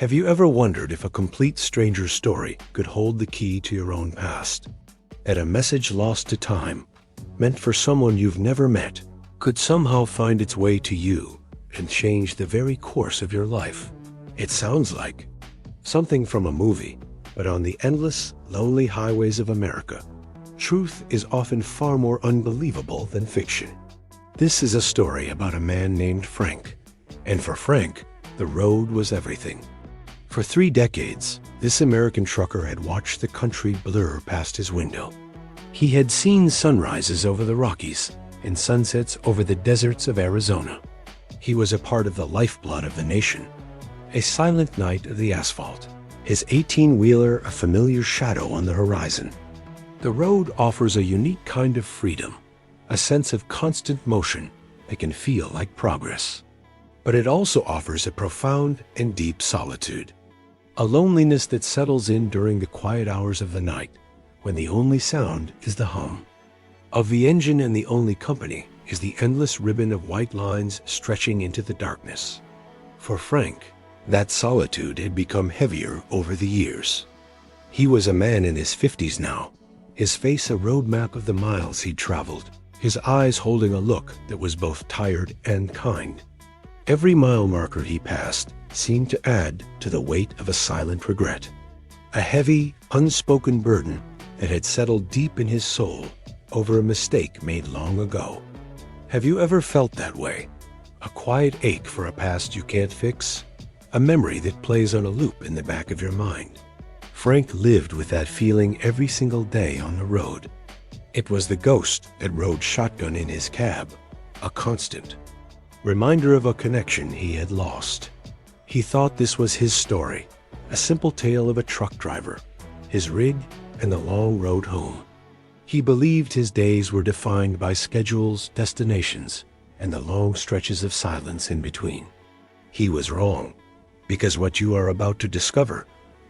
Have you ever wondered if a complete stranger's story could hold the key to your own past? And a message lost to time, meant for someone you've never met, could somehow find its way to you and change the very course of your life. It sounds like something from a movie, but on the endless, lonely highways of America, truth is often far more unbelievable than fiction. This is a story about a man named Frank, and for Frank, the road was everything. For 3 decades, this American trucker had watched the country blur past his window. He had seen sunrises over the Rockies and sunsets over the deserts of Arizona. He was a part of the lifeblood of the nation, a silent knight of the asphalt, his 18-wheeler a familiar shadow on the horizon. The road offers a unique kind of freedom, a sense of constant motion that can feel like progress. But it also offers a profound and deep solitude, a loneliness that settles in during the quiet hours of the night when the only sound is the hum of the engine and the only company is the endless ribbon of white lines stretching into the darkness. For Frank, that solitude had become heavier over the years. He was a man in his 50s now, his face a roadmap of the miles he'd traveled, his eyes holding a look that was both tired and kind. Every mile marker he passed seemed to add to the weight of a silent regret, a heavy, unspoken burden that had settled deep in his soul over a mistake made long ago. Have you ever felt that way? A quiet ache for a past you can't fix? A memory that plays on a loop in the back of your mind? Frank lived with that feeling every single day on the road. It was the ghost that rode shotgun in his cab, a constant reminder of a connection he had lost. He thought this was his story, a simple tale of a truck driver, his rig, and the long road home. He believed his days were defined by schedules, destinations, and the long stretches of silence in between. He was wrong, because what you are about to discover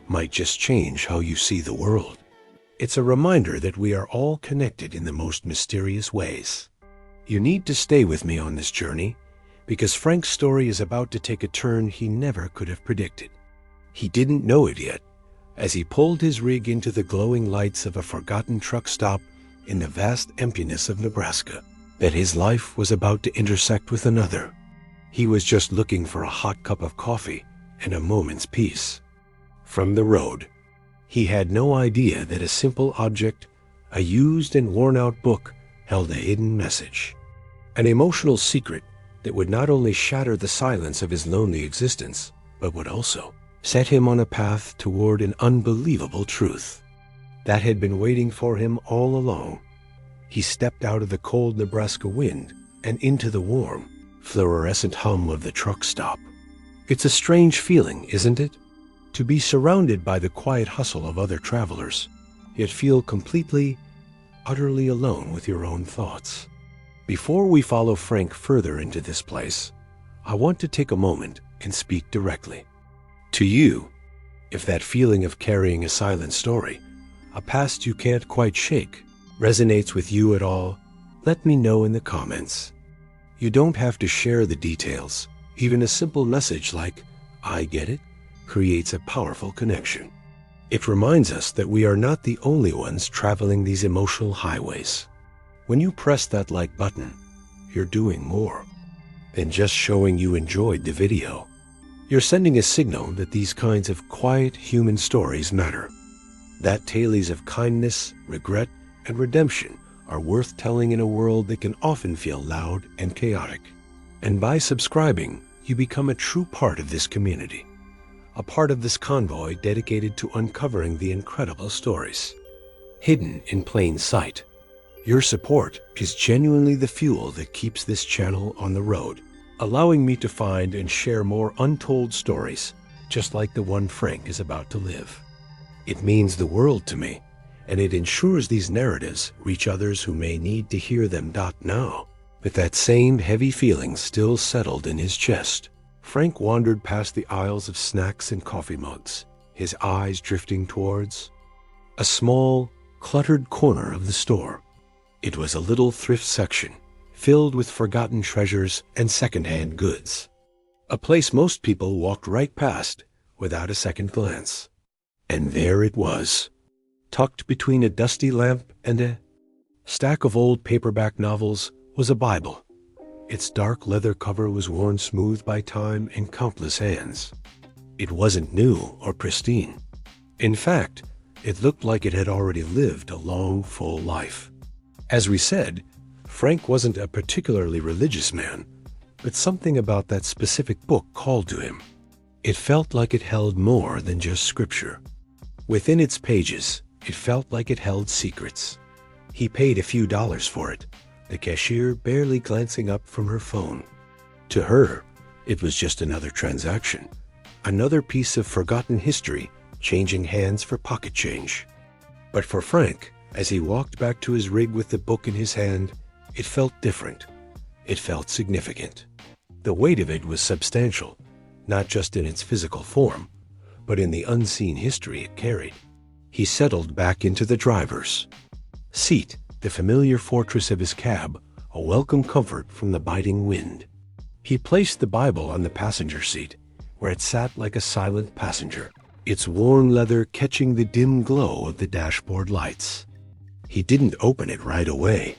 might just change how you see the world. It's a reminder that we are all connected in the most mysterious ways. You need to stay with me on this journey, because Frank's story is about to take a turn he never could have predicted. He didn't know it yet, as he pulled his rig into the glowing lights of a forgotten truck stop in the vast emptiness of Nebraska, that his life was about to intersect with another. He was just looking for a hot cup of coffee and a moment's peace. From the road, he had no idea that a simple object, a used and worn-out book, held a hidden message, an emotional secret that would not only shatter the silence of his lonely existence, but would also set him on a path toward an unbelievable truth that had been waiting for him all along. He stepped out of the cold Nebraska wind and into the warm, fluorescent hum of the truck stop. It's a strange feeling, isn't it? To be surrounded by the quiet hustle of other travelers, yet feel completely, utterly alone with your own thoughts. Before we follow Frank further into this place, I want to take a moment and speak directly to you. If that feeling of carrying a silent story, a past you can't quite shake, resonates with you at all, let me know in the comments. You don't have to share the details. Even a simple message like, "I get it," creates a powerful connection. It reminds us that we are not the only ones traveling these emotional highways. When you press that like button, you're doing more than just showing you enjoyed the video. You're sending a signal that these kinds of quiet human stories matter, that tales of kindness, regret, and redemption are worth telling in a world that can often feel loud and chaotic. And by subscribing, you become a true part of this community, a part of this convoy dedicated to uncovering the incredible stories hidden in plain sight. Your support is genuinely the fuel that keeps this channel on the road, allowing me to find and share more untold stories, just like the one Frank is about to live. It means the world to me, and it ensures these narratives reach others who may need to hear them. Now, with that same heavy feeling still settled in his chest, Frank wandered past the aisles of snacks and coffee mugs, his eyes drifting towards a small, cluttered corner of the store. It was a little thrift section, filled with forgotten treasures and second-hand goods. A place most people walked right past without a second glance. And there it was, tucked between a dusty lamp and a stack of old paperback novels, was a Bible. Its dark leather cover was worn smooth by time and countless hands. It wasn't new or pristine. In fact, it looked like it had already lived a long, full life. As we said, Frank wasn't a particularly religious man, but something about that specific book called to him. It felt like it held more than just scripture. Within its pages, it felt like it held secrets. He paid a few dollars for it, the cashier barely glancing up from her phone. To her, it was just another transaction, another piece of forgotten history changing hands for pocket change. But for Frank, as he walked back to his rig with the book in his hand, it felt different. It felt significant. The weight of it was substantial, not just in its physical form, but in the unseen history it carried. He settled back into the driver's seat, the familiar fortress of his cab, a welcome comfort from the biting wind. He placed the Bible on the passenger seat, where it sat like a silent passenger, its worn leather catching the dim glow of the dashboard lights. He didn't open it right away.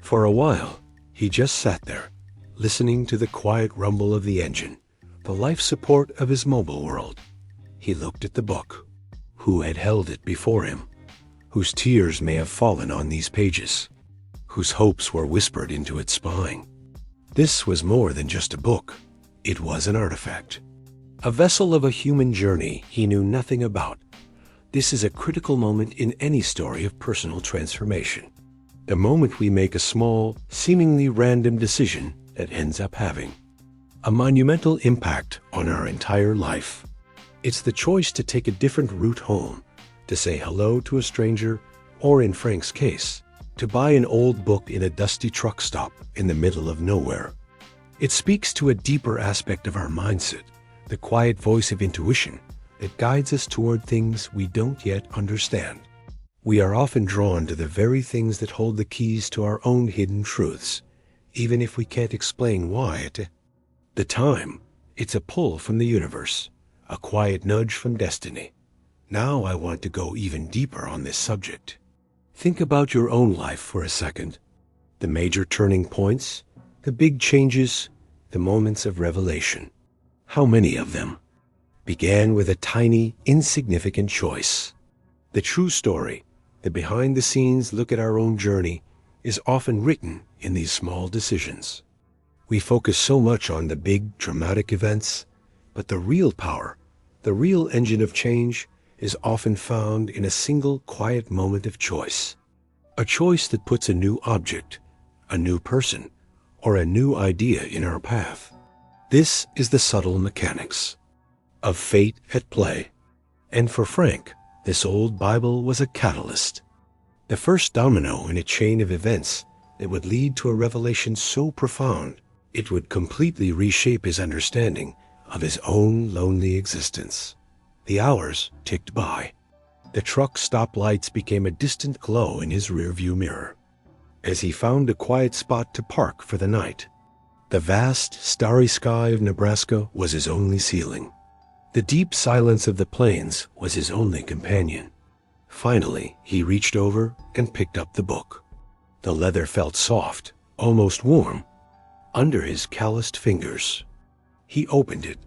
For a while, he just sat there, listening to the quiet rumble of the engine, the life support of his mobile world. He looked at the book. Who had held it before him? Whose tears may have fallen on these pages? Whose hopes were whispered into its spine? This was more than just a book. It was an artifact. A vessel of a human journey he knew nothing about. This is a critical moment in any story of personal transformation. The moment we make a small, seemingly random decision that ends up having a monumental impact on our entire life. It's the choice to take a different route home, to say hello to a stranger, or in Frank's case, to buy an old book in a dusty truck stop in the middle of nowhere. It speaks to a deeper aspect of our mindset, the quiet voice of intuition that guides us toward things we don't yet understand. We are often drawn to the very things that hold the keys to our own hidden truths, even if we can't explain why at the time. It's a pull from the universe, a quiet nudge from destiny. Now I want to go even deeper on this subject. Think about your own life for a second. The major turning points, the big changes, the moments of revelation. How many of them began with a tiny, insignificant choice? The true story, the behind-the-scenes look at our own journey, is often written in these small decisions. We focus so much on the big, dramatic events, but the real power, the real engine of change, is often found in a single quiet moment of choice. A choice that puts a new object, a new person, or a new idea in our path. This is the subtle mechanics of fate at play. And for Frank, this old Bible was a catalyst, the first domino in a chain of events that would lead to a revelation so profound it would completely reshape his understanding of his own lonely existence. The hours ticked by. The truck stop lights became a distant glow in his rearview mirror. As he found a quiet spot to park for the night, the vast, starry sky of Nebraska was his only ceiling. The deep silence of the plains was his only companion. Finally, he reached over and picked up the book. The leather felt soft, almost warm, under his calloused fingers. He opened it,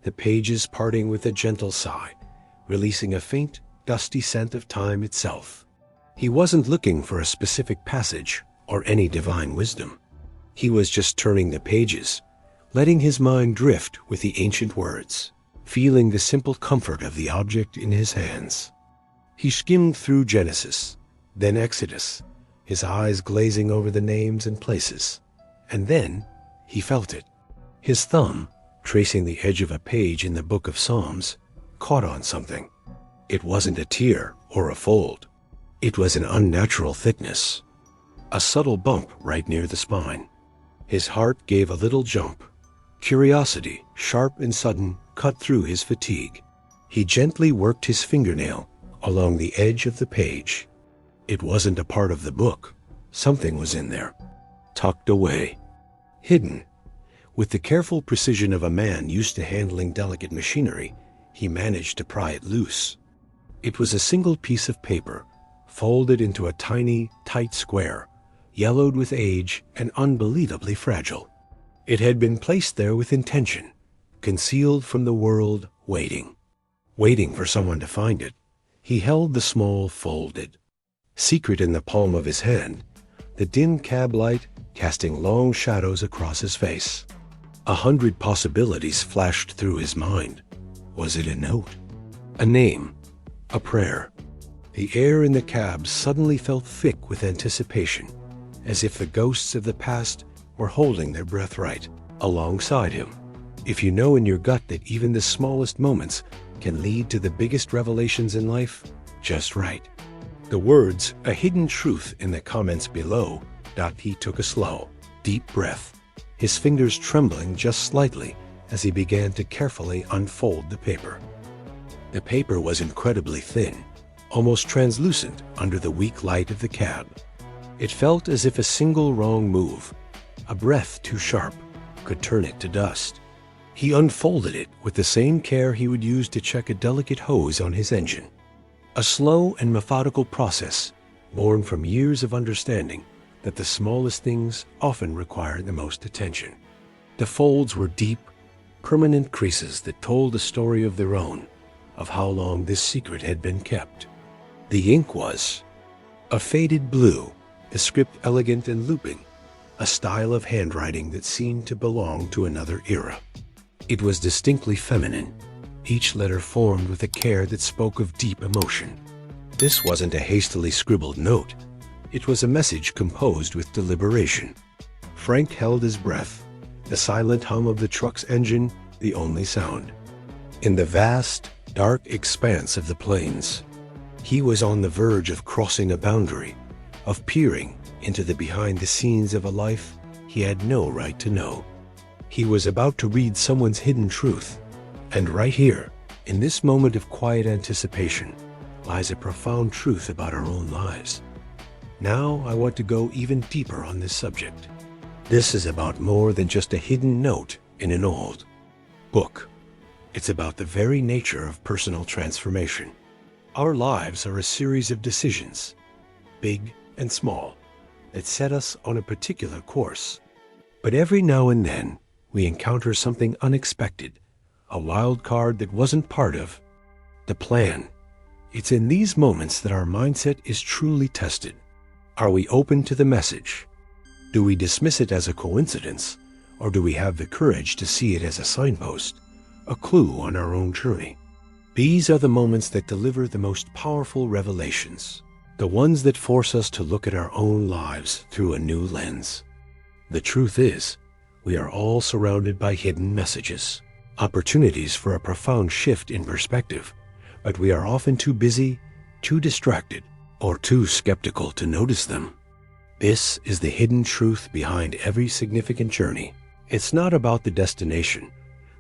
the pages parting with a gentle sigh, releasing a faint, dusty scent of time itself. He wasn't looking for a specific passage or any divine wisdom. He was just turning the pages, letting his mind drift with the ancient words, feeling the simple comfort of the object in his hands. He skimmed through Genesis, then Exodus, his eyes glazing over the names and places. And then he felt it. His thumb, tracing the edge of a page in the book of Psalms, caught on something. It wasn't a tear or a fold. It was an unnatural thickness, a subtle bump right near the spine. His heart gave a little jump. Curiosity, sharp and sudden, cut through his fatigue. He gently worked his fingernail along the edge of the page. It wasn't a part of the book. Something was in there, tucked away, hidden. With the careful precision of a man used to handling delicate machinery, he managed to pry it loose. It was a single piece of paper, folded into a tiny, tight square, yellowed with age and unbelievably fragile. It had been placed there with intention, concealed from the world, waiting for someone to find it. He held the small folded secret in the palm of his hand, the dim cab light casting long shadows across his face. 100 possibilities flashed through his mind. Was it a note? A name? A prayer? The air in the cab suddenly felt thick with anticipation, as if the ghosts of the past were holding their breath right alongside him. If you know in your gut that even the smallest moments can lead to the biggest revelations in life, just right. The words, "a hidden truth," in the comments below, he took a slow, deep breath, his fingers trembling just slightly as he began to carefully unfold the paper. The paper was incredibly thin, almost translucent under the weak light of the cab. It felt as if a single wrong move, a breath too sharp, could turn it to dust. He unfolded it with the same care he would use to check a delicate hose on his engine. A slow and methodical process, born from years of understanding that the smallest things often require the most attention. The folds were deep, permanent creases that told a story of their own, of how long this secret had been kept. The ink was a faded blue, the script elegant and looping, a style of handwriting that seemed to belong to another era. It was distinctly feminine, each letter formed with a care that spoke of deep emotion. This wasn't a hastily scribbled note. It was a message composed with deliberation. Frank held his breath, the silent hum of the truck's engine the only sound. In the vast, dark expanse of the plains, he was on the verge of crossing a boundary, of peering into the behind-the-scenes of a life he had no right to know. He was about to read someone's hidden truth, and right here, in this moment of quiet anticipation, lies a profound truth about our own lives. Now I want to go even deeper on this subject. This is about more than just a hidden note in an old book. It's about the very nature of personal transformation. Our lives are a series of decisions, big and small, that set us on a particular course. But every now and then, we encounter something unexpected, a wild card that wasn't part of the plan. It's in these moments that our mindset is truly tested. Are we open to the message? Do we dismiss it as a coincidence, or do we have the courage to see it as a signpost, a clue on our own journey? These are the moments that deliver the most powerful revelations, the ones that force us to look at our own lives through a new lens. The truth is, we are all surrounded by hidden messages, opportunities for a profound shift in perspective, but we are often too busy, too distracted, or too skeptical to notice them. This is the hidden truth behind every significant journey. It's not about the destination,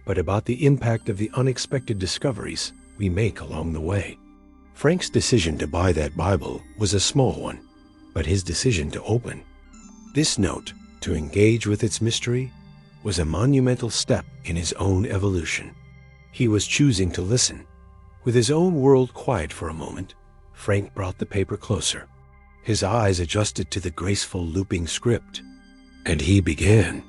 but about the impact of the unexpected discoveries we make along the way. Frank's decision to buy that Bible was a small one, but his decision to open this note, to engage with its mystery, was a monumental step in his own evolution. He was choosing to listen. With his own world quiet for a moment, Frank brought the paper closer. His eyes adjusted to the graceful looping script, and he began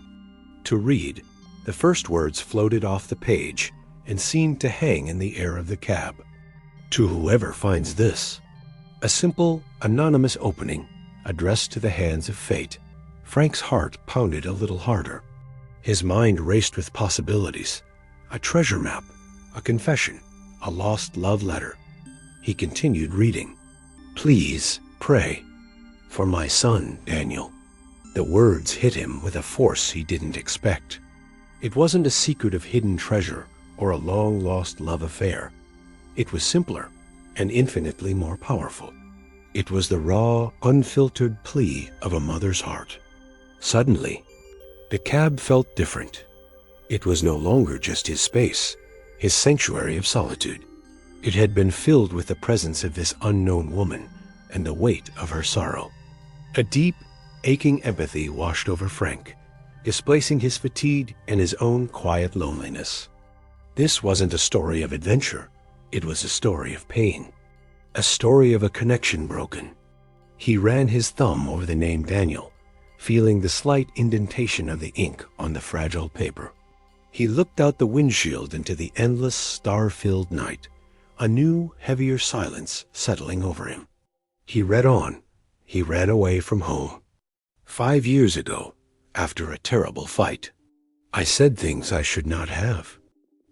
to read. The first words floated off the page and seemed to hang in the air of the cab. To whoever finds this, a simple, anonymous opening addressed to the hands of fate. Frank's heart pounded a little harder. His mind raced with possibilities. A treasure map, a confession, a lost love letter. He continued reading. "Please pray for my son, Daniel." The words hit him with a force he didn't expect. It wasn't a secret of hidden treasure or a long-lost love affair. It was simpler and infinitely more powerful. It was the raw, unfiltered plea of a mother's heart. Suddenly, the cab felt different. It was no longer just his space, his sanctuary of solitude. It had been filled with the presence of this unknown woman and the weight of her sorrow. A deep, aching empathy washed over Frank, displacing his fatigue and his own quiet loneliness. This wasn't a story of adventure. It was a story of pain. A story of a connection broken. He ran his thumb over the name Daniel, feeling the slight indentation of the ink on the fragile paper. He looked out the windshield into the endless, star-filled night, a new, heavier silence settling over him. He read on. He ran away from home. 5 years ago, after a terrible fight, I said things I should not have.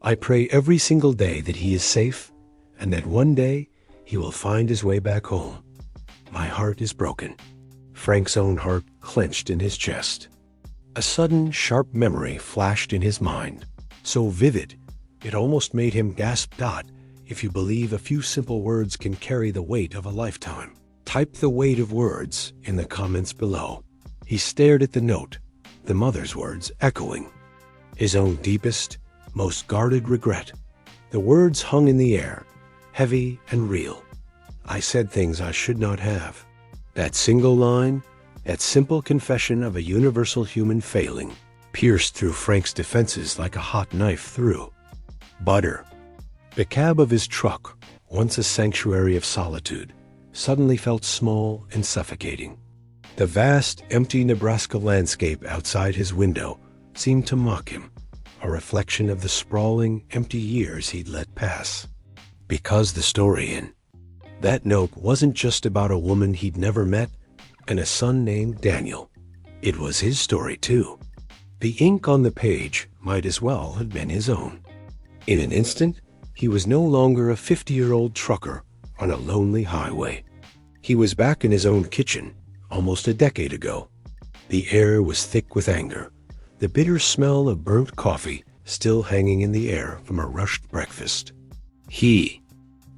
I pray every single day that he is safe and that one day he will find his way back home. My heart is broken. Frank's own heart clenched in his chest. A sudden, sharp memory flashed in his mind, so vivid it almost made him gasp. If you believe a few simple words can carry the weight of a lifetime, type the weight of words in the comments below. He stared at the note, the mother's words echoing. His own deepest, most guarded regret. The words hung in the air, heavy and real. I said things I should not have. That single line, that simple confession of a universal human failing, pierced through Frank's defenses like a hot knife through butter. The cab of his truck, once a sanctuary of solitude, suddenly felt small and suffocating. The vast, empty Nebraska landscape outside his window seemed to mock him, a reflection of the sprawling, empty years he'd let pass. Because the story in that note wasn't just about a woman he'd never met and a son named Daniel. It was his story too. The ink on the page might as well have been his own. In an instant, he was no longer a 50-year-old trucker on a lonely highway. He was back in his own kitchen, almost a decade ago. The air was thick with anger, the bitter smell of burnt coffee still hanging in the air from a rushed breakfast. He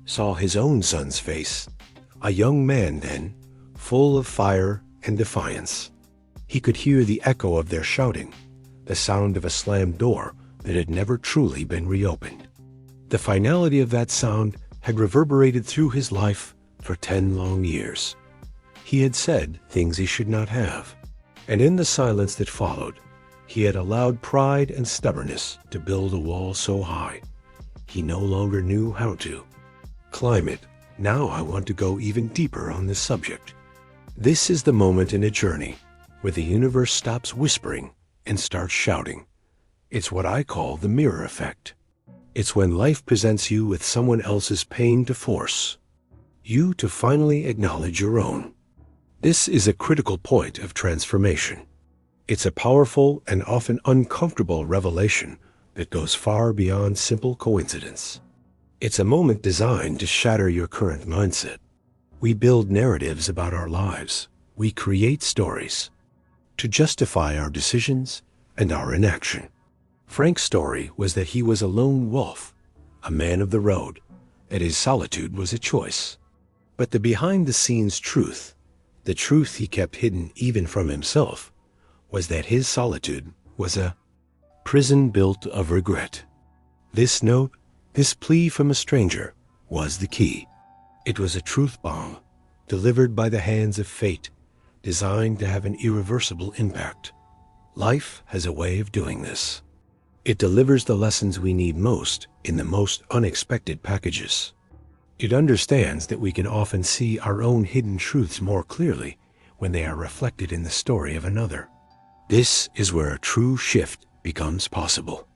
saw his own son's face, a young man then, full of fire and defiance. He could hear the echo of their shouting, the sound of a slammed door that had never truly been reopened. The finality of that sound had reverberated through his life for 10 long years. He had said things he should not have, and in the silence that followed, he had allowed pride and stubbornness to build a wall so high, he no longer knew how to climb it. Now I want to go even deeper on this subject. This is the moment in a journey where the universe stops whispering and starts shouting. It's what I call the mirror effect. It's when life presents you with someone else's pain to force you to finally acknowledge your own. This is a critical point of transformation. It's a powerful and often uncomfortable revelation that goes far beyond simple coincidence. It's a moment designed to shatter your current mindset. We build narratives about our lives. We create stories to justify our decisions and our inaction. Frank's story was that he was a lone wolf, a man of the road, that his solitude was a choice. But the behind-the-scenes truth, the truth he kept hidden even from himself, was that his solitude was a prison built of regret. This note, this plea from a stranger, was the key. It was a truth bomb, delivered by the hands of fate, designed to have an irreversible impact. Life has a way of doing this. It delivers the lessons we need most in the most unexpected packages. It understands that we can often see our own hidden truths more clearly when they are reflected in the story of another. This is where a true shift becomes possible.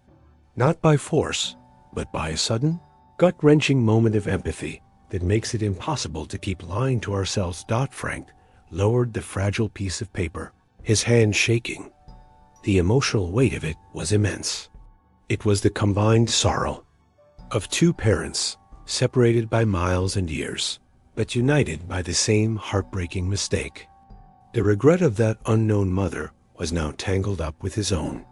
Not by force, but by a sudden, gut-wrenching moment of empathy that makes it impossible to keep lying to ourselves. Frank lowered the fragile piece of paper, his hand shaking. The emotional weight of it was immense. It was the combined sorrow of two parents, separated by miles and years, but united by the same heartbreaking mistake. The regret of that unknown mother was now tangled up with his own.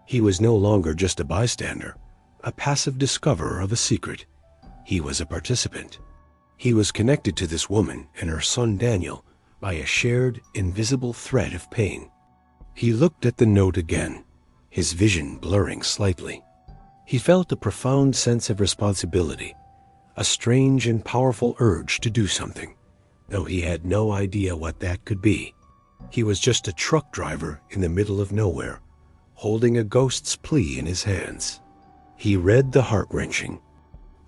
He was no longer just a bystander, a passive discoverer of a secret. He was a participant. He was connected to this woman and her son Daniel by a shared, invisible thread of pain. He looked at the note again, his vision blurring slightly. He felt a profound sense of responsibility, a strange and powerful urge to do something, though he had no idea what that could be. He was just a truck driver in the middle of nowhere, holding a ghost's plea in his hands. He read the heart-wrenching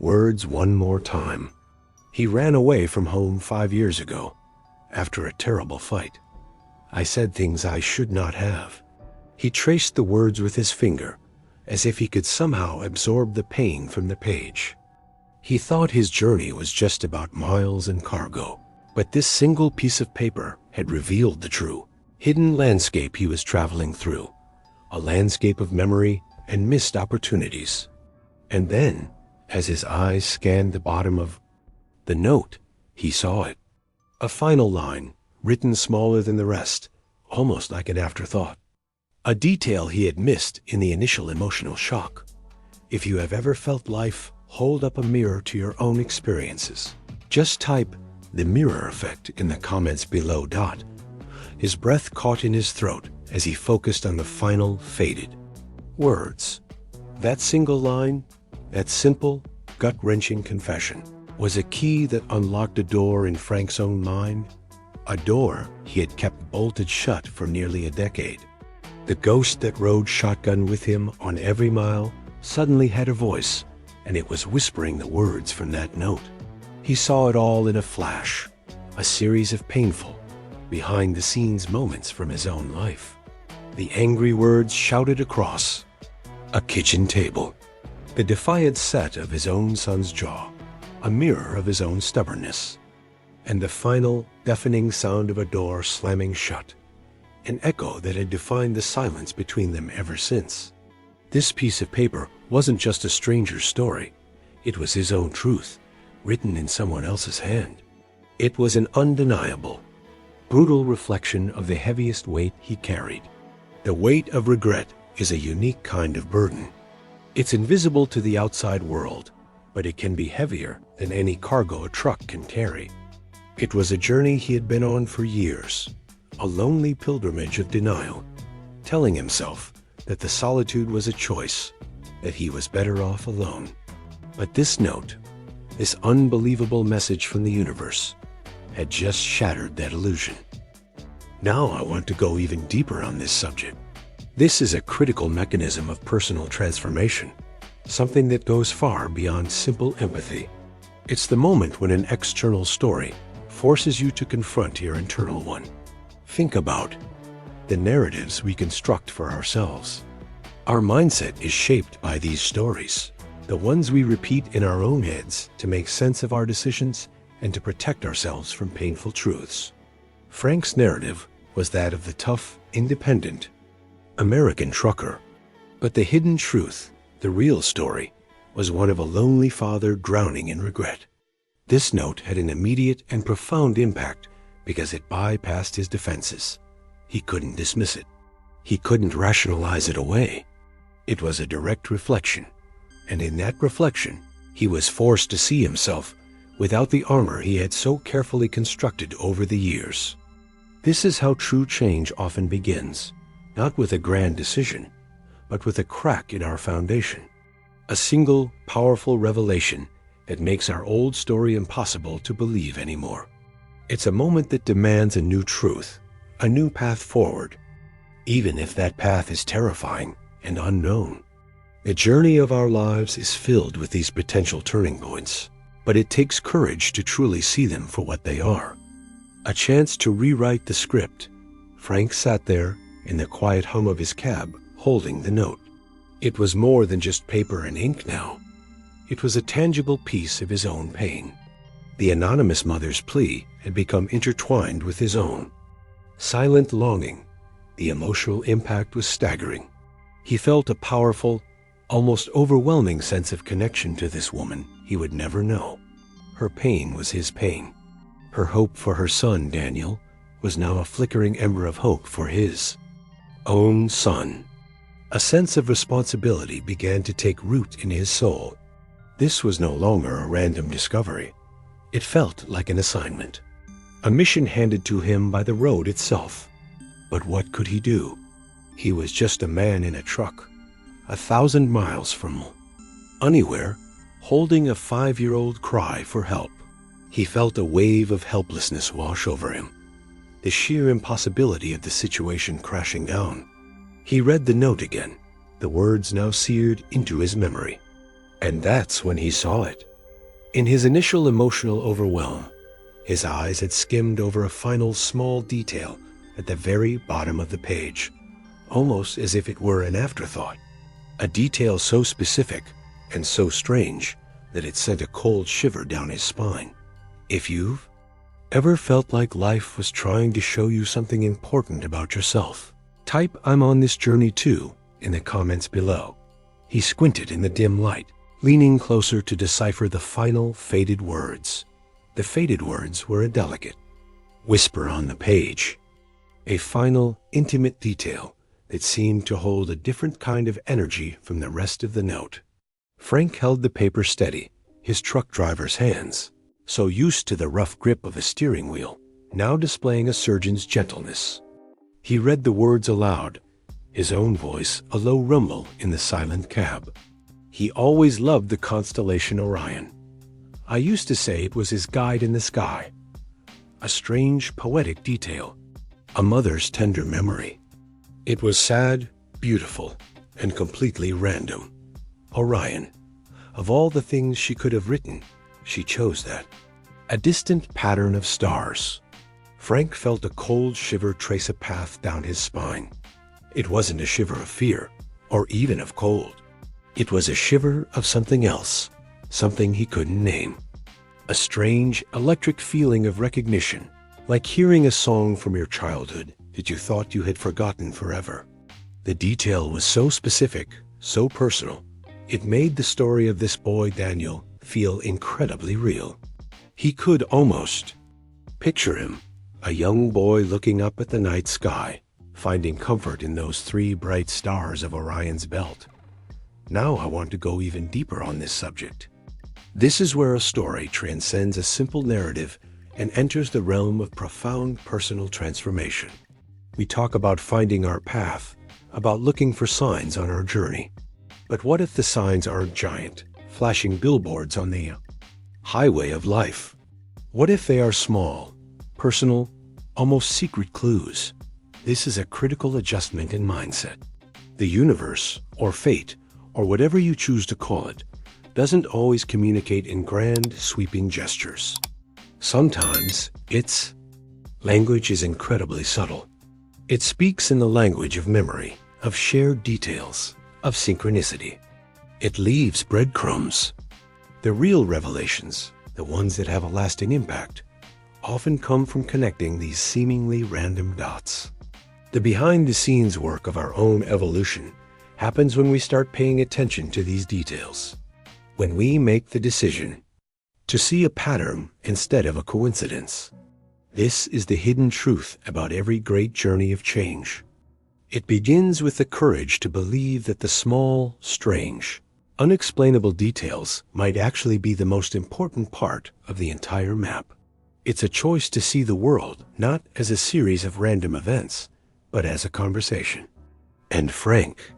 words one more time. He ran away from home 5 years ago, after a terrible fight. I said things I should not have. He traced the words with his finger, as if he could somehow absorb the pain from the page. He thought his journey was just about miles and cargo, but this single piece of paper had revealed the true, hidden landscape he was traveling through, a landscape of memory and missed opportunities. And then, as his eyes scanned the bottom of the note, he saw it. A final line, written smaller than the rest, almost like an afterthought. A detail he had missed in the initial emotional shock. If you have ever felt life hold up a mirror to your own experiences, just type the mirror effect in the comments below. His breath caught in his throat as he focused on the final faded words. That single line, that simple, gut-wrenching confession, was a key that unlocked a door in Frank's own mind, a door he had kept bolted shut for nearly a decade. The ghost that rode shotgun with him on every mile suddenly had a voice, and it was whispering the words from that note. He saw it all in a flash, a series of painful, behind-the-scenes moments from his own life. The angry words shouted across a kitchen table, the defiant set of his own son's jaw, a mirror of his own stubbornness, and the final, deafening sound of a door slamming shut, an echo that had defined the silence between them ever since. This piece of paper wasn't just a stranger's story. It was his own truth, written in someone else's hand. It was an undeniable, brutal reflection of the heaviest weight he carried. The weight of regret is a unique kind of burden. It's invisible to the outside world, but it can be heavier than any cargo a truck can carry. It was a journey he had been on for years, a lonely pilgrimage of denial, telling himself that the solitude was a choice, that he was better off alone. But this note, this unbelievable message from the universe, had just shattered that illusion. Now I want to go even deeper on this subject. This is a critical mechanism of personal transformation, something that goes far beyond simple empathy. It's the moment when an external story forces you to confront your internal one. Think about the narratives we construct for ourselves. Our mindset is shaped by these stories, the ones we repeat in our own heads to make sense of our decisions and to protect ourselves from painful truths. Frank's narrative was that of the tough, independent American trucker. But the hidden truth, the real story, was one of a lonely father drowning in regret. This note had an immediate and profound impact because it bypassed his defenses. He couldn't dismiss it. He couldn't rationalize it away. It was a direct reflection, and in that reflection, he was forced to see himself without the armor he had so carefully constructed over the years. This is how true change often begins, not with a grand decision, but with a crack in our foundation. A single, powerful revelation that makes our old story impossible to believe anymore. It's a moment that demands a new truth, a new path forward, even if that path is terrifying and unknown. The journey of our lives is filled with these potential turning points, but it takes courage to truly see them for what they are. A chance to rewrite the script. Frank sat there in the quiet hum of his cab, holding the note. It was more than just paper and ink now. It was a tangible piece of his own pain. The anonymous mother's plea had become intertwined with his own. Silent longing, the emotional impact was staggering. He felt a powerful, almost overwhelming sense of connection to this woman he would never know. Her pain was his pain. Her hope for her son, Daniel, was now a flickering ember of hope for his own son. A sense of responsibility began to take root in his soul. This was no longer a random discovery. It felt like an assignment, a mission handed to him by the road itself. But what could he do? He was just a man in a truck, 1,000 miles from anywhere, holding a 5-year-old cry for help. He felt a wave of helplessness wash over him, the sheer impossibility of the situation crashing down. He read the note again, the words now seared into his memory. And that's when he saw it. In his initial emotional overwhelm, his eyes had skimmed over a final small detail at the very bottom of the page, almost as if it were an afterthought. A detail so specific and so strange that it sent a cold shiver down his spine. If you've ever felt like life was trying to show you something important about yourself, type "I'm on this journey too" in the comments below. He squinted in the dim light, leaning closer to decipher the final faded words. The faded words were a delicate whisper on the page, a final, intimate detail that seemed to hold a different kind of energy from the rest of the note. Frank held the paper steady, his truck driver's hands, so used to the rough grip of a steering wheel, now displaying a surgeon's gentleness. He read the words aloud, his own voice a low rumble in the silent cab. He always loved the constellation Orion. I used to say it was his guide in the sky. A strange, poetic detail, a mother's tender memory. It was sad, beautiful, and completely random. Orion. Of all the things she could have written, she chose that. A distant pattern of stars. Frank felt a cold shiver trace a path down his spine. It wasn't a shiver of fear, or even of cold. It was a shiver of something else, something he couldn't name. A strange, electric feeling of recognition, like hearing a song from your childhood that you thought you had forgotten forever. The detail was so specific, so personal, it made the story of this boy Daniel feel incredibly real. He could almost picture him, a young boy looking up at the night sky, finding comfort in those 3 bright stars of Orion's belt. Now I want to go even deeper on this subject. This is where a story transcends a simple narrative and enters the realm of profound personal transformation. We talk about finding our path, about looking for signs on our journey. But what if the signs aren't giant, flashing billboards on the highway of life? What if they are small, personal, almost secret clues? This is a critical adjustment in mindset. The universe, or fate, or whatever you choose to call it, doesn't always communicate in grand, sweeping gestures. Sometimes its language is incredibly subtle. It speaks in the language of memory, of shared details, of synchronicity. It leaves breadcrumbs. The real revelations, the ones that have a lasting impact, often come from connecting these seemingly random dots. The behind-the-scenes work of our own evolution happens when we start paying attention to these details. When we make the decision to see a pattern instead of a coincidence. This is the hidden truth about every great journey of change. It begins with the courage to believe that the small, strange, unexplainable details might actually be the most important part of the entire map. It's a choice to see the world not as a series of random events, but as a conversation. And Frank,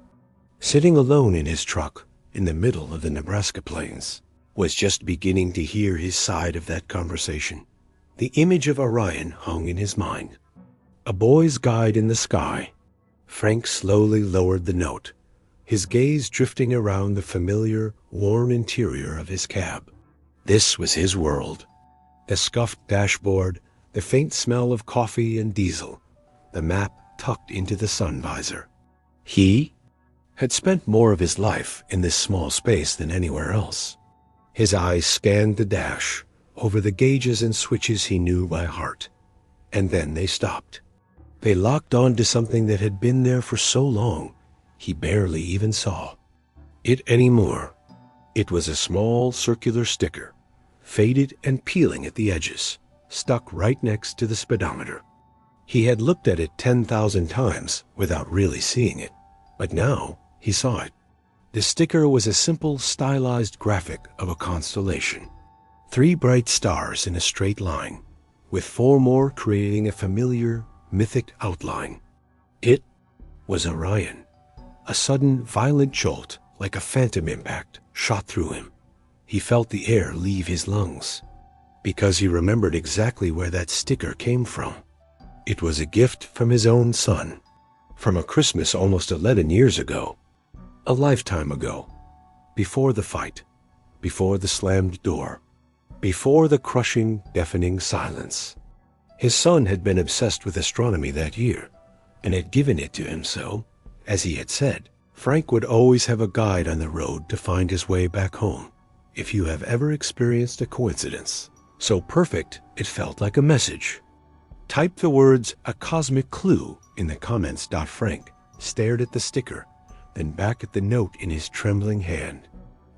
sitting alone in his truck in the middle of the Nebraska plains, was just beginning to hear his side of that conversation. The image of Orion hung in his mind. A boy's guide in the sky. Frank slowly lowered the note, his gaze drifting around the familiar, warm interior of his cab. This was his world. The scuffed dashboard, the faint smell of coffee and diesel, the map tucked into the sun visor. He had spent more of his life in this small space than anywhere else. His eyes scanned the dash, over the gauges and switches he knew by heart. And then they stopped. They locked on to something that had been there for so long, he barely even saw it anymore. It was a small circular sticker, faded and peeling at the edges, stuck right next to the speedometer. He had looked at it 10,000 times without really seeing it, but now he saw it. The sticker was a simple, stylized graphic of a constellation. 3 bright stars in a straight line, with 4 more creating a familiar, mythic outline. It was Orion. A sudden, violent jolt, like a phantom impact, shot through him. He felt the air leave his lungs, because he remembered exactly where that sticker came from. It was a gift from his own son, from a Christmas almost 11 years ago. A lifetime ago. before the fight, before the slammed door, before the crushing, deafening silence. His son had been obsessed with astronomy that year, and had given it to him so, as he had said, Frank would always have a guide on the road to find his way back home. If you have ever experienced a coincidence so perfect it felt like a message, type the words "a cosmic clue" in the comments. Frank stared at the sticker, then back at the note in his trembling hand.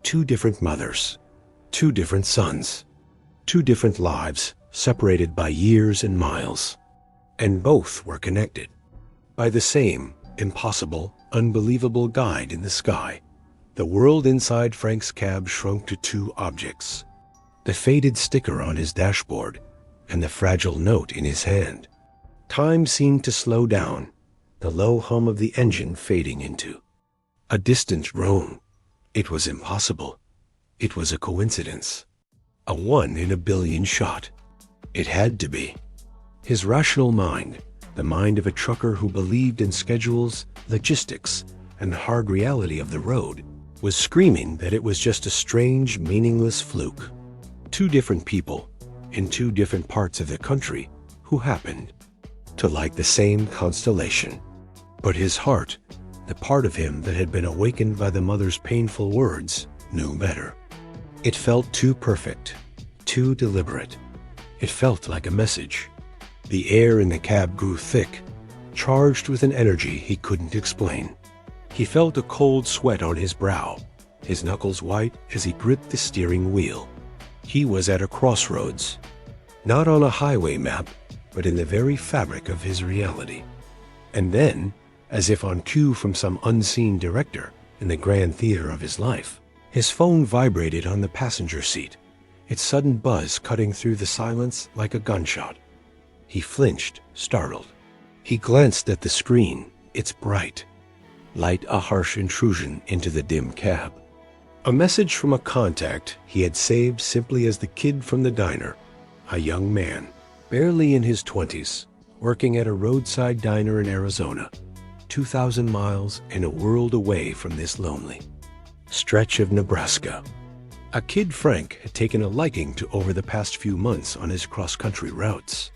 2 different mothers, 2 different sons, 2 different lives separated by years and miles, and both were connected by the same impossible, unbelievable guide in the sky. The world inside Frank's cab shrunk to 2 objects: the faded sticker on his dashboard and the fragile note in his hand. Time seemed to slow down, the low hum of the engine fading into a distant drone. It was impossible. It was a coincidence. A 1 in a billion shot. It had to be. His rational mind, the mind of a trucker who believed in schedules, logistics, and hard reality of the road, was screaming that it was just a strange, meaningless fluke. 2 different people in 2 different parts of the country who happened to like the same constellation. But his heart, the part of him that had been awakened by the mother's painful words, knew better. It felt too perfect, too deliberate. It felt like a message. The air in the cab grew thick, charged with an energy he couldn't explain. He felt a cold sweat on his brow, his knuckles white as he gripped the steering wheel. He was at a crossroads, not on a highway map, but in the very fabric of his reality. And then, as if on cue from some unseen director in the grand theater of his life, his phone vibrated on the passenger seat, its sudden buzz cutting through the silence like a gunshot. He flinched, startled. He glanced at the screen. It's bright. Light a harsh intrusion into the dim cab. A message from a contact he had saved simply as the kid from the diner, a young man, barely in his 20s, working at a roadside diner in Arizona, 2,000 miles and a world away from this lonely stretch of Nebraska. A kid Frank had taken a liking to over the past few months on his cross-country routes.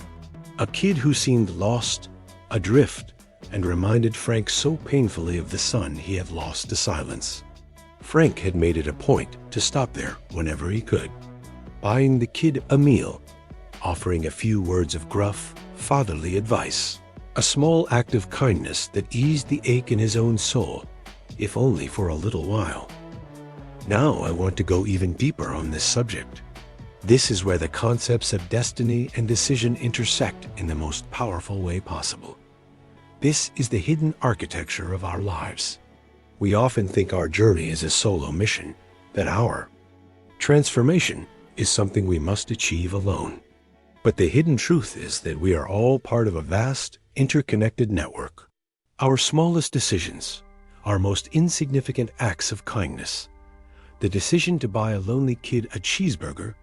A kid who seemed lost, adrift, and reminded Frank so painfully of the son he had lost to silence. Frank had made it a point to stop there whenever he could, buying the kid a meal, offering a few words of gruff, fatherly advice, a small act of kindness that eased the ache in his own soul, if only for a little while. Now I want to go even deeper on this subject. This is where the concepts of destiny and decision intersect in the most powerful way possible. This is the hidden architecture of our lives. We often think our journey is a solo mission, that our transformation is something we must achieve alone. But the hidden truth is that we are all part of a vast, interconnected network. Our smallest decisions, our most insignificant acts of kindness, the decision to buy a lonely kid a cheeseburger,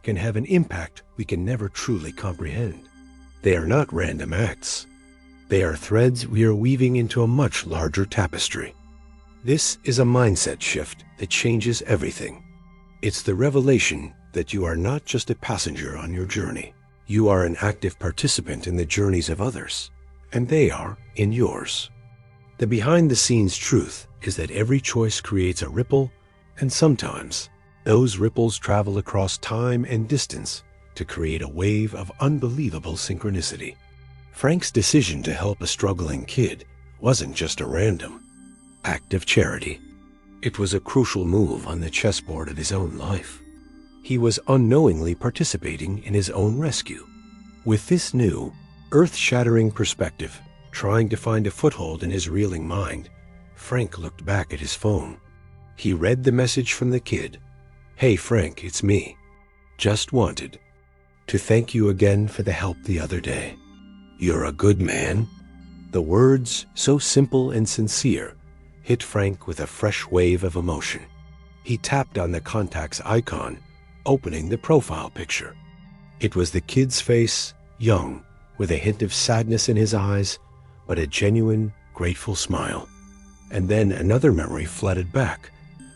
can have an impact we can never truly comprehend. They are not random acts. They are threads we are weaving into a much larger tapestry. This is a mindset shift that changes everything. It's the revelation that you are not just a passenger on your journey. You are an active participant in the journeys of others, and they are in yours. The behind-the-scenes truth is that every choice creates a ripple, and sometimes those ripples travel across time and distance to create a wave of unbelievable synchronicity. Frank's decision to help a struggling kid wasn't just a random act of charity. It was a crucial move on the chessboard of his own life. He was unknowingly participating in his own rescue. With this new, earth-shattering perspective, trying to find a foothold in his reeling mind, Frank looked back at his phone. He read the message from the kid. "Hey Frank, it's me. Just wanted to thank you again for the help the other day. You're a good man." The words, so simple and sincere, hit Frank with a fresh wave of emotion. He tapped on the contact's icon, opening the profile picture. It was the kid's face, young, with a hint of sadness in his eyes, but a genuine, grateful smile. And then another memory flooded back,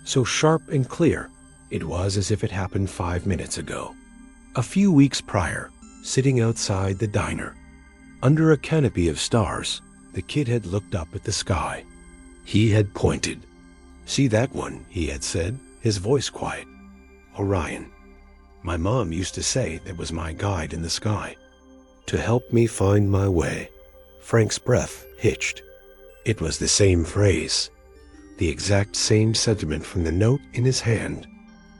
so sharp and clear, it was as if it happened 5 minutes ago. A few weeks prior, sitting outside the diner, under a canopy of stars, the kid had looked up at the sky. He had pointed. "See that one," he had said, his voice quiet. "Orion. My mom used to say that was my guide in the sky, to help me find my way." Frank's breath hitched. It was the same phrase, the exact same sentiment from the note in his hand.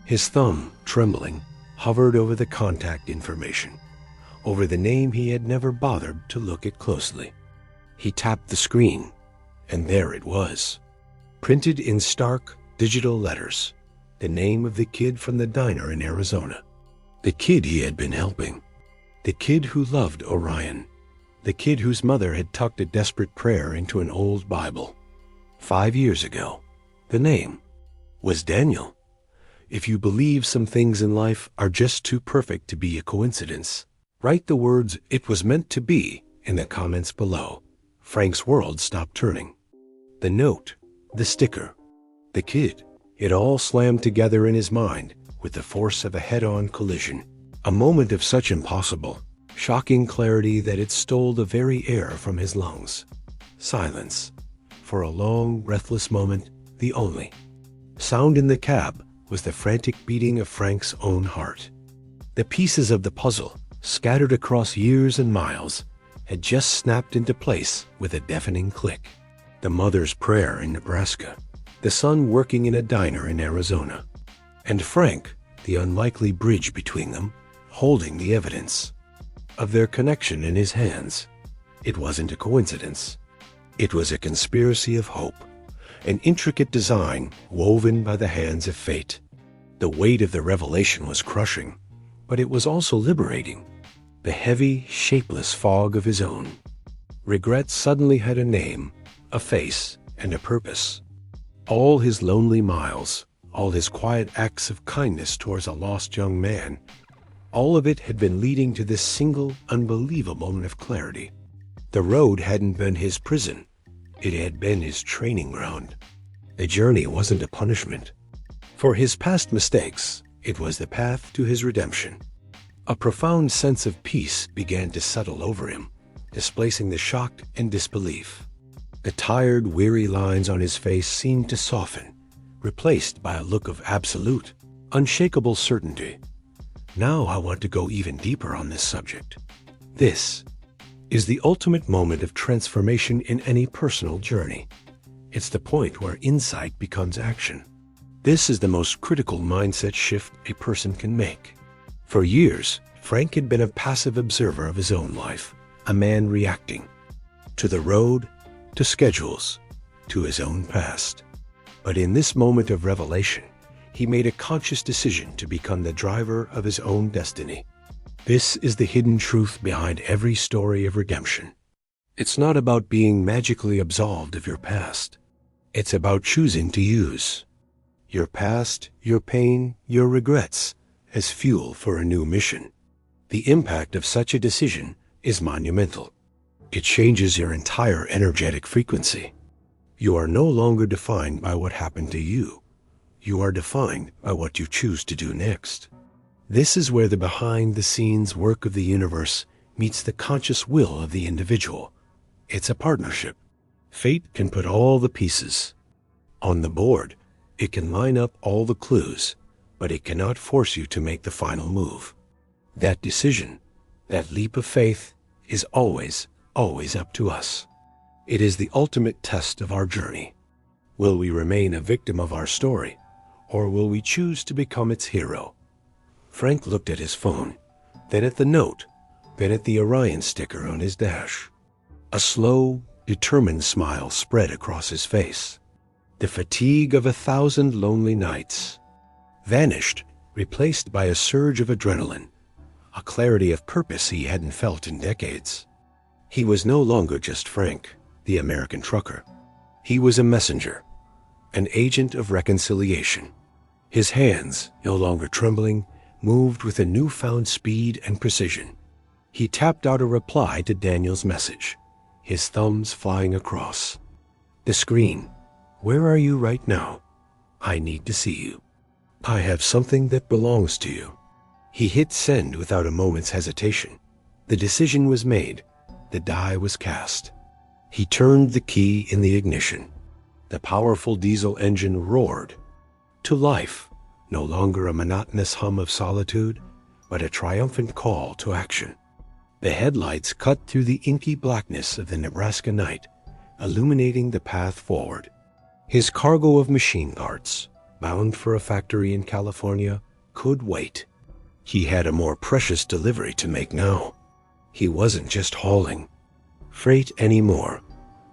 His thumb, trembling, hovered over the contact information, over the name he had never bothered to look at closely. He tapped the screen, and there it was, printed in stark, digital letters, the name of the kid from the diner in Arizona. The kid he had been helping. The kid who loved Orion. The kid whose mother had tucked a desperate prayer into an old Bible. 5 years ago, the name was Daniel. If you believe some things in life are just too perfect to be a coincidence, write the words "it was meant to be" in the comments below. Frank's world stopped turning. The note, the sticker, the kid, it all slammed together in his mind with the force of a head-on collision. A moment of such impossible, shocking clarity that it stole the very air from his lungs. Silence. For a long, breathless moment, the only sound in the cab was the frantic beating of Frank's own heart. The pieces of the puzzle, scattered across years and miles, had just snapped into place with a deafening click. The mother's prayer in Nebraska, the son working in a diner in Arizona, and Frank, the unlikely bridge between them, holding the evidence of their connection in his hands. It wasn't a coincidence. It was a conspiracy of hope, an intricate design woven by the hands of fate. The weight of the revelation was crushing, but it was also liberating. The heavy, shapeless fog of his own regret suddenly had a name, a face, and a purpose. All his lonely miles, all his quiet acts of kindness towards a lost young man, all of it had been leading to this single, unbelievable moment of clarity. The road hadn't been his prison. It had been his training ground. The journey wasn't a punishment for his past mistakes. It was the path to his redemption. A profound sense of peace began to settle over him, displacing the shock and disbelief. The tired, weary lines on his face seemed to soften, replaced by a look of absolute, unshakable certainty. Now I want to go even deeper on this subject. This is the ultimate moment of transformation in any personal journey. It's the point where insight becomes action. This is the most critical mindset shift a person can make. For years, Frank had been a passive observer of his own life, a man reacting to the road, to schedules, to his own past. But in this moment of revelation, he made a conscious decision to become the driver of his own destiny. This is the hidden truth behind every story of redemption. It's not about being magically absolved of your past. It's about choosing to use your past, your pain, your regrets as fuel for a new mission. The impact of such a decision is monumental. It changes your entire energetic frequency. You are no longer defined by what happened to you. You are defined by what you choose to do next. This is where the behind-the-scenes work of the universe meets the conscious will of the individual. It's a partnership. Fate can put all the pieces on the board. It can line up all the clues, but it cannot force you to make the final move. That decision, that leap of faith, is always, always up to us. It is the ultimate test of our journey. Will we remain a victim of our story, or will we choose to become its hero? Frank looked at his phone, then at the note, then at the Orion sticker on his dash. A slow, determined smile spread across his face. The fatigue of 1,000 lonely nights vanished, replaced by a surge of adrenaline, a clarity of purpose he hadn't felt in decades. He was no longer just Frank, the American trucker. He was a messenger, an agent of reconciliation. His hands, no longer trembling, moved with a newfound speed and precision. He tapped out a reply to Daniel's message, his thumbs flying across the screen. "Where are you right now?" I need to see you. I have something that belongs to you. He hit send without a moment's hesitation. The decision was made. The die was cast. He turned the key in the ignition. The powerful diesel engine roared. To life, no longer a monotonous hum of solitude, but a triumphant call to action. The headlights cut through the inky blackness of the Nebraska night, illuminating the path forward. His cargo of machine parts, bound for a factory in California, could wait. He had a more precious delivery to make now. He wasn't just hauling freight anymore.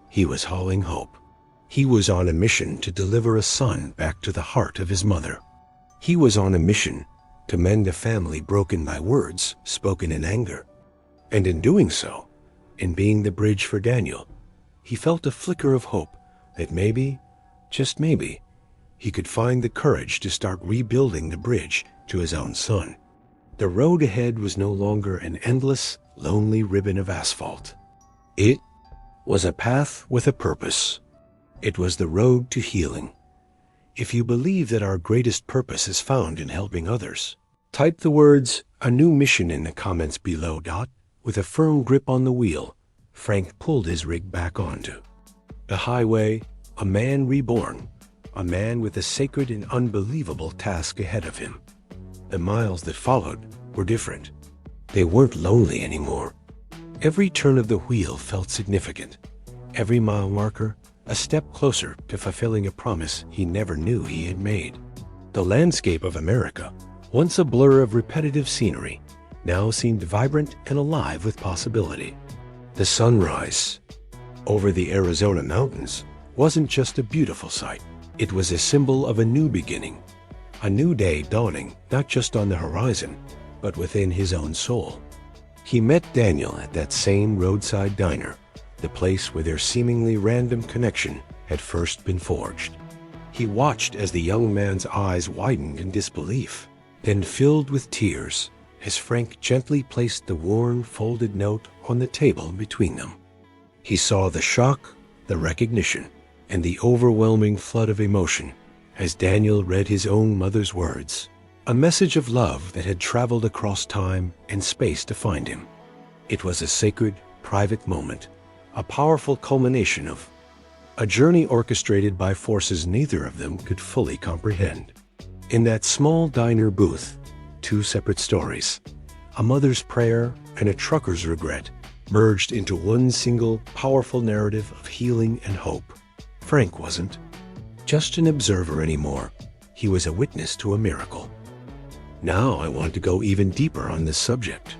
He was hauling hope. He was on a mission to deliver a son back to the heart of his mother. He was on a mission to mend a family broken by words spoken in anger. And in doing so, in being the bridge for Daniel, he felt a flicker of hope that maybe, just maybe, he could find the courage to start rebuilding the bridge to his own son. The road ahead was no longer an endless, lonely ribbon of asphalt. It was a path with a purpose. It was the road to healing. If you believe that our greatest purpose is found in helping others, type the words, "a new mission" in the comments below. With a firm grip on the wheel, Frank pulled his rig back onto the highway, a man reborn, a man with a sacred and unbelievable task ahead of him. The miles that followed were different. They weren't lonely anymore. Every turn of the wheel felt significant. Every mile marker, a step closer to fulfilling a promise he never knew he had made. The landscape of America, once a blur of repetitive scenery, now seemed vibrant and alive with possibility. The sunrise over the Arizona mountains wasn't just a beautiful sight. It was a symbol of a new beginning, a new day dawning not just on the horizon, but within his own soul. He met Daniel at that same roadside diner, the place where their seemingly random connection had first been forged. He watched as the young man's eyes widened in disbelief, then filled with tears, as Frank gently placed the worn, folded note on the table between them. He saw the shock, the recognition, and the overwhelming flood of emotion as Daniel read his own mother's words, a message of love that had traveled across time and space to find him. It was a sacred, private moment, a powerful culmination of a journey orchestrated by forces neither of them could fully comprehend. In that small diner booth, two separate stories, a mother's prayer and a trucker's regret, merged into one single, powerful narrative of healing and hope. Frank wasn't just an observer anymore. He was a witness to a miracle. Now I want to go even deeper on this subject.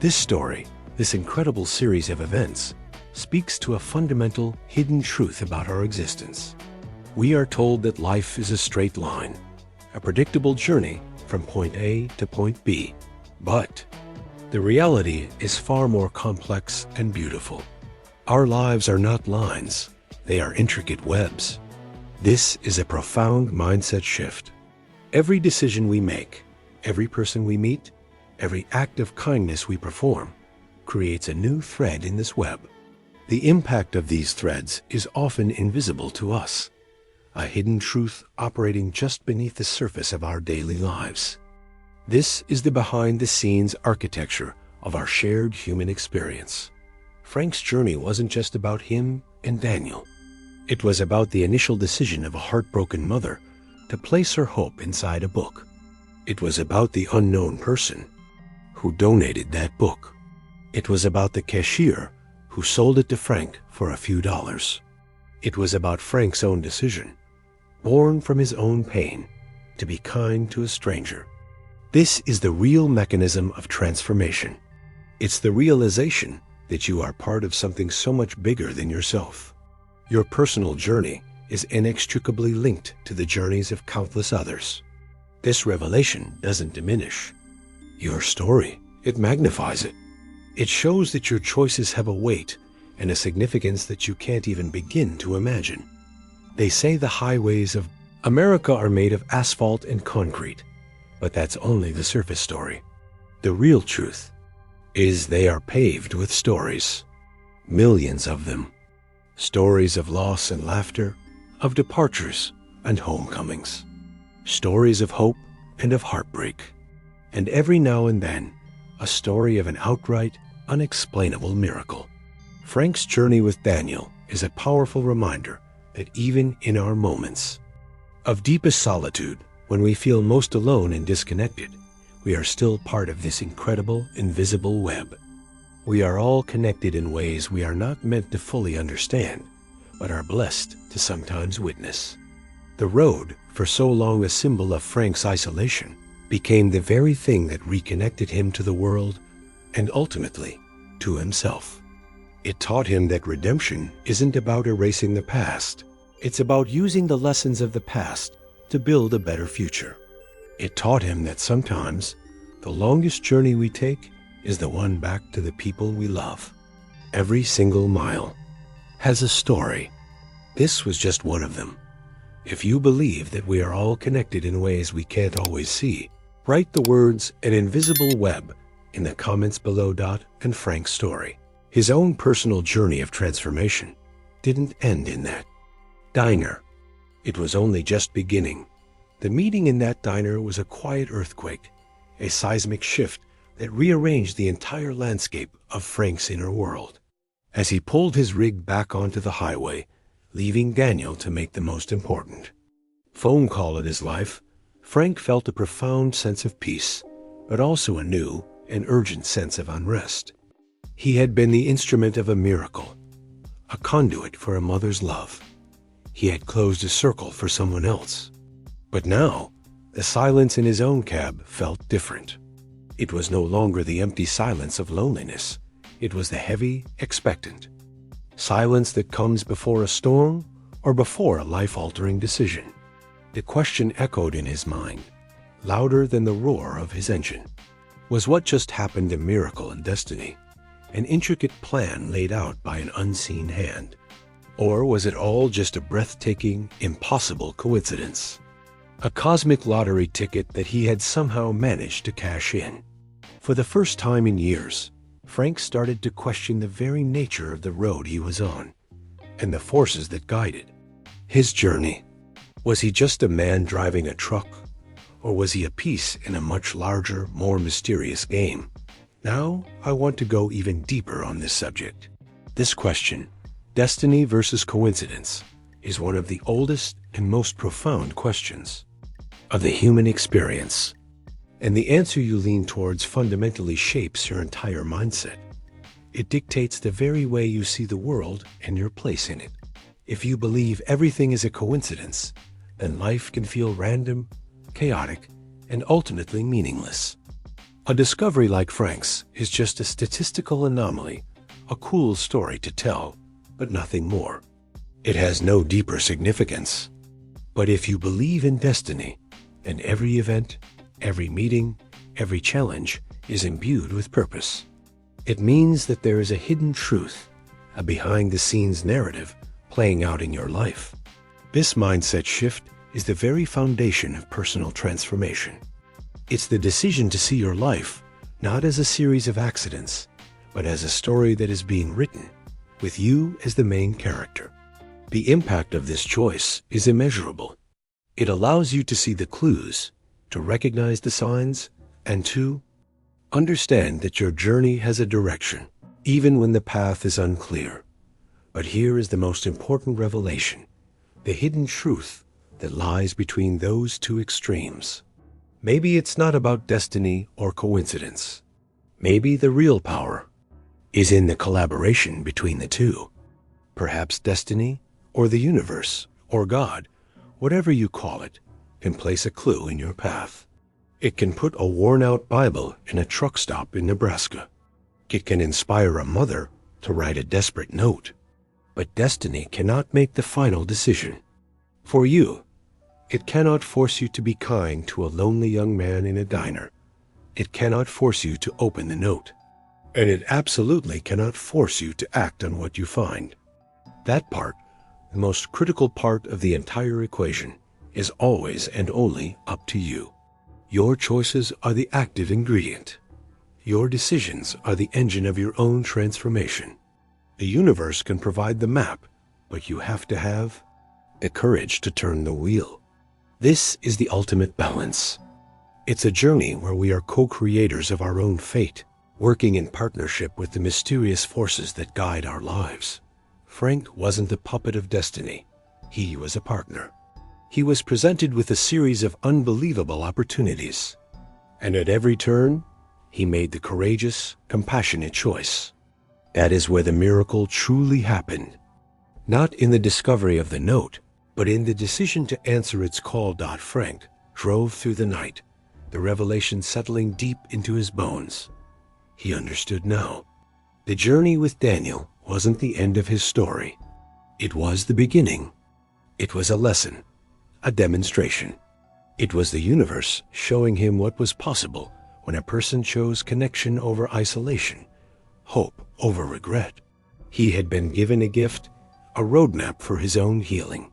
This story, this incredible series of events, speaks to a fundamental, hidden truth about our existence. We are told that life is a straight line, a predictable journey from point A to point B. But the reality is far more complex and beautiful. Our lives are not lines, they are intricate webs. This is a profound mindset shift. Every decision we make, every person we meet, every act of kindness we perform, creates a new thread in this web. The impact of these threads is often invisible to us, a hidden truth operating just beneath the surface of our daily lives. This is the behind-the-scenes architecture of our shared human experience. Frank's journey wasn't just about him and Daniel. It was about the initial decision of a heartbroken mother to place her hope inside a book. It was about the unknown person who donated that book. It was about the cashier who sold it to Frank for a few dollars. It was about Frank's own decision, born from his own pain, to be kind to a stranger. This is the real mechanism of transformation. It's the realization that you are part of something so much bigger than yourself. Your personal journey is inextricably linked to the journeys of countless others. This revelation doesn't diminish your story, it magnifies it. It shows that your choices have a weight and a significance that you can't even begin to imagine. They say the highways of America are made of asphalt and concrete, but that's only the surface story. The real truth is they are paved with stories, millions of them. Stories of loss and laughter, of departures, and homecomings, stories of hope and of heartbreak, and every now and then, a story of an outright, unexplainable miracle. Frank's journey with Daniel is a powerful reminder that even in our moments of deepest solitude, when we feel most alone and disconnected, we are still part of this incredible, invisible web. We are all connected in ways we are not meant to fully understand, but are blessed to sometimes witness. The road, for so long a symbol of Frank's isolation, became the very thing that reconnected him to the world and ultimately to himself. It taught him that redemption isn't about erasing the past. It's about using the lessons of the past to build a better future. It taught him that sometimes the longest journey we take is the one back to the people we love. Every single mile has a story. This was just one of them. If you believe that we are all connected in ways we can't always see, write the words "an invisible web" in the comments below. And Frank's story, his own personal journey of transformation, didn't end in that diner. It was only just beginning. The meeting in that diner was a quiet earthquake, a seismic shift that rearranged the entire landscape of Frank's inner world. As he pulled his rig back onto the highway, leaving Daniel to make the most important phone call in his life, Frank felt a profound sense of peace, but also a new and urgent sense of unrest. He had been the instrument of a miracle, a conduit for a mother's love. He had closed a circle for someone else. But now, the silence in his own cab felt different. It was no longer the empty silence of loneliness. It was the heavy, expectant silence that comes before a storm or before a life-altering decision. The question echoed in his mind, louder than the roar of his engine. Was what just happened a miracle and destiny, an intricate plan laid out by an unseen hand? Or was it all just a breathtaking, impossible coincidence? A cosmic lottery ticket that he had somehow managed to cash in. For the first time in years, Frank started to question the very nature of the road he was on, and the forces that guided his journey. Was he just a man driving a truck, or was he a piece in a much larger, more mysterious game? Now, I want to go even deeper on this subject. This question, destiny versus coincidence, is one of the oldest and most profound questions of the human experience. And the answer you lean towards fundamentally shapes your entire mindset. It dictates the very way you see the world and your place in it. If you believe everything is a coincidence, then life can feel random, chaotic, and ultimately meaningless. A discovery like Frank's is just a statistical anomaly, a cool story to tell, but nothing more. It has no deeper significance. But if you believe in destiny, and every event, every meeting, every challenge is imbued with purpose, it means that there is a hidden truth, a behind-the-scenes narrative playing out in your life. This mindset shift is the very foundation of personal transformation. It's the decision to see your life not as a series of accidents, but as a story that is being written, with you as the main character. The impact of this choice is immeasurable. It allows you to see the clues, to recognize the signs, and to understand that your journey has a direction, even when the path is unclear. But here is the most important revelation, the hidden truth that lies between those two extremes. Maybe it's not about destiny or coincidence. Maybe the real power is in the collaboration between the two. Perhaps destiny, or the universe, or God, whatever you call it, can place a clue in your path. It can put a worn-out Bible in a truck stop in Nebraska. It can inspire a mother to write a desperate note. But destiny cannot make the final decision. For you, it cannot force you to be kind to a lonely young man in a diner. It cannot force you to open the note. And it absolutely cannot force you to act on what you find. That part, the most critical part of the entire equation, is always and only up to you. Your choices are the active ingredient. Your decisions are the engine of your own transformation. The universe can provide the map, but you have to have the courage to turn the wheel. This is the ultimate balance. It's a journey where we are co-creators of our own fate, working in partnership with the mysterious forces that guide our lives. Frank wasn't a puppet of destiny. He was a partner. He was presented with a series of unbelievable opportunities. And at every turn, he made the courageous, compassionate choice. That is where the miracle truly happened. Not in the discovery of the note, but in the decision to answer its call. Frank drove through the night, the revelation settling deep into his bones. He understood now. The journey with Daniel wasn't the end of his story. It was the beginning. It was a lesson, a demonstration. It was the universe showing him what was possible when a person chose connection over isolation, hope over regret. He had been given a gift, a roadmap for his own healing.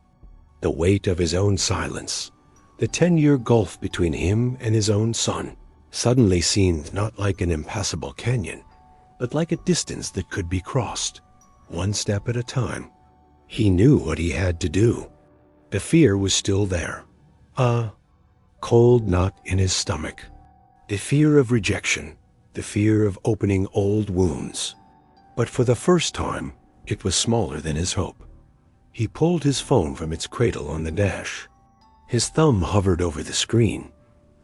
The weight of his own silence, the 10-year gulf between him and his own son, suddenly seemed not like an impassable canyon, but like a distance that could be crossed, one step at a time. He knew what he had to do. The fear was still there, a cold knot in his stomach. The fear of rejection, the fear of opening old wounds. But for the first time, it was smaller than his hope. He pulled his phone from its cradle on the dash. His thumb hovered over the screen,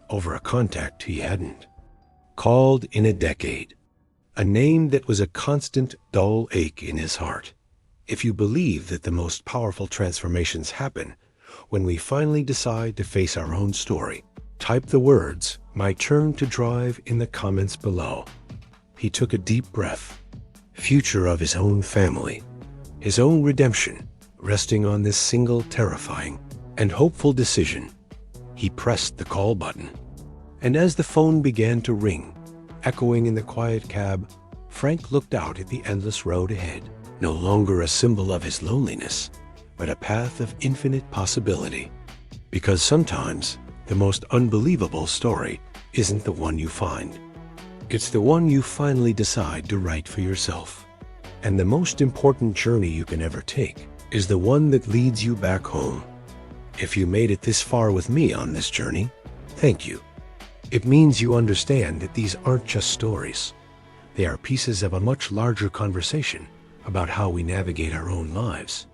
over a contact he hadn't called in a decade, a name that was a constant dull ache in his heart. If you believe that the most powerful transformations happen when we finally decide to face our own story, type the words, "My turn to drive," in the comments below. He took a deep breath. Future of his own family, his own redemption, resting on this single terrifying and hopeful decision. He pressed the call button. And as the phone began to ring, echoing in the quiet cab, Frank looked out at the endless road ahead, no longer a symbol of his loneliness, but a path of infinite possibility. Because sometimes the most unbelievable story isn't the one you find. It's the one you finally decide to write for yourself. And the most important journey you can ever take is the one that leads you back home. If you made it this far with me on this journey, thank you. It means you understand that these aren't just stories. They are pieces of a much larger conversation about how we navigate our own lives.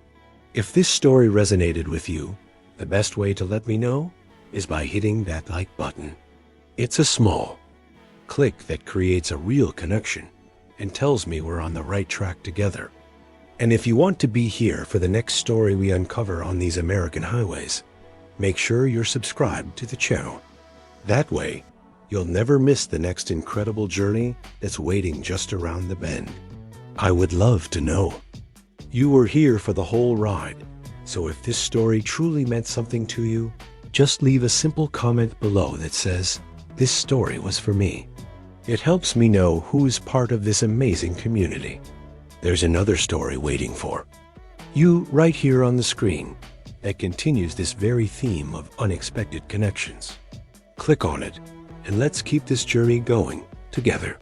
If this story resonated with you, the best way to let me know is by hitting that like button. It's a small click that creates a real connection and tells me we're on the right track together. And if you want to be here for the next story we uncover on these American highways, make sure you're subscribed to the channel. That way, you'll never miss the next incredible journey that's waiting just around the bend. I would love to know. You were here for the whole ride, so if this story truly meant something to you, just leave a simple comment below that says, "This story was for me." It helps me know who is part of this amazing community. There's another story waiting for you right here on the screen that continues this very theme of unexpected connections. Click on it, and let's keep this journey going together.